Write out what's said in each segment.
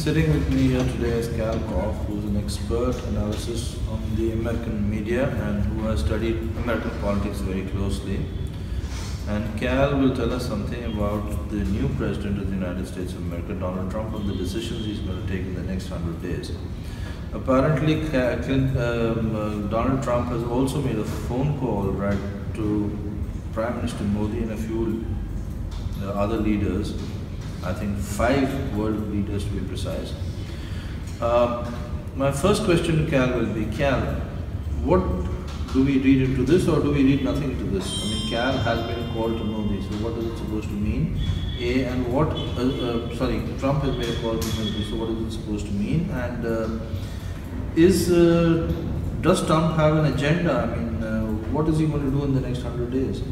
Sitting with me here today is Korff, who is an expert analysis on the American media and who has studied American politics very closely. And Cal will tell us something about the new president of the United States of America, Donald Trump, and the decisions he's going to take in the next 100 days. Apparently, Donald Trump has also made a phone call to Prime Minister Modi and a few other leaders. I think 5 world leaders to be precise. My first question to Cal will be, Cal, what do we read into this, or do we read nothing into this? I mean, Cal has made a call to Modi, so what is it supposed to mean? And what, Trump has made a call to Modi, so what is it supposed to mean? And does Trump have an agenda? I mean, what is he going to do in the next 100 days?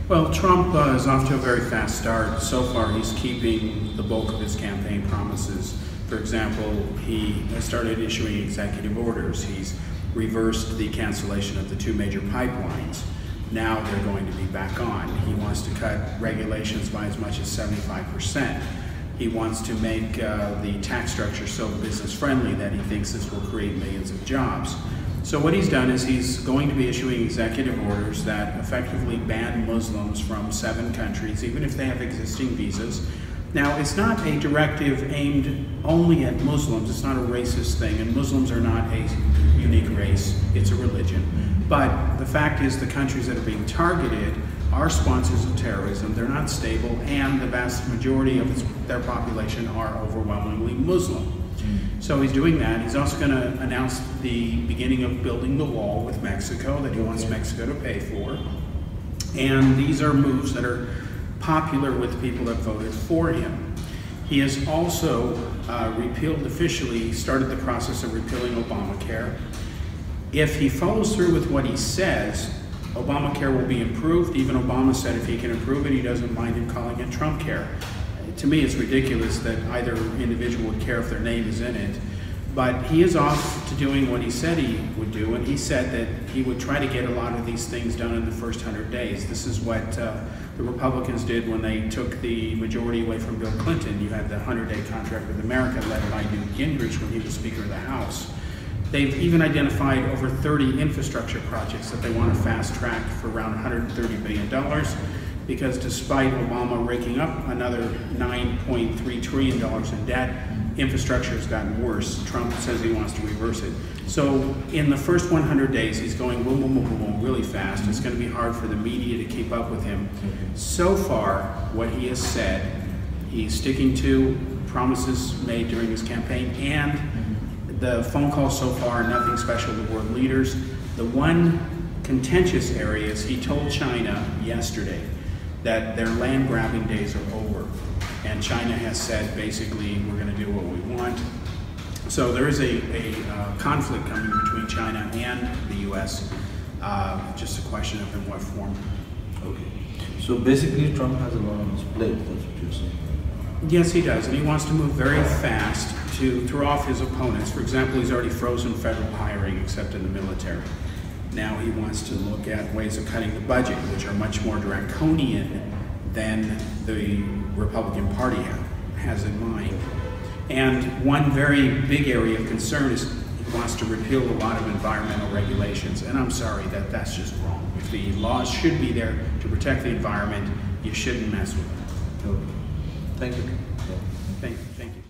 Well, Trump is off to a very fast start. So far, he's keeping the bulk of his campaign promises. For example, he has started issuing executive orders. He's reversed the cancellation of the 2 major pipelines. Now they're going to be back on. He wants to cut regulations by as much as 75%. He wants to make the tax structure so business-friendly that he thinks this will create millions of jobs. So what he's done is he's going to be issuing executive orders that effectively ban Muslims from 7 countries, even if they have existing visas. Now, it's not a directive aimed only at Muslims. It's not a racist thing, and Muslims are not a unique race. It's a religion. But the fact is the countries that are being targeted are sponsors of terrorism. They're not stable, and the vast majority of their population are overwhelmingly Muslim. So he's doing that. He's also going to announce the beginning of building the wall with Mexico that he wants Mexico to pay for. And these are moves that are popular with people that voted for him. He has also officially started the process of repealing Obamacare. If he follows through with what he says, Obamacare will be improved. Even Obama said if he can improve it, he doesn't mind him calling it Trump care. To me, it's ridiculous that either individual would care if their name is in it. But he is off to doing what he said he would do, and he said that he would try to get a lot of these things done in the first 100 days. This is what the Republicans did when they took the majority away from Bill Clinton. You had the 100-day contract with America led by Newt Gingrich when he was Speaker of the House. They've even identified over 30 infrastructure projects that they want to fast track for around $130 billion. Because despite Obama raking up another $9.3 trillion in debt, infrastructure has gotten worse. Trump says he wants to reverse it. So in the first 100 days, he's going boom, boom, boom, boom, boom, really fast. It's going to be hard for the media to keep up with him. So far, what he has said, he's sticking to promises made during his campaign, and the phone calls so far, nothing special to world leaders. The one contentious area is he told China yesterday that their land grabbing days are over. And China has said, basically, we're going to do what we want. So there is a conflict coming between China and the U.S., just a question of in what form. Okay. So basically, Trump has a lot on his plate, that's what you're saying. Yes, he does, and he wants to move very fast to throw off his opponents. For example, he's already frozen federal hiring, except in the military. Now he wants to look at ways of cutting the budget, which are much more draconian than the Republican Party has in mind. And one very big area of concern is he wants to repeal a lot of environmental regulations. And I'm sorry, that's just wrong. If the laws should be there to protect the environment, you shouldn't mess with them. Thank you. Thank you.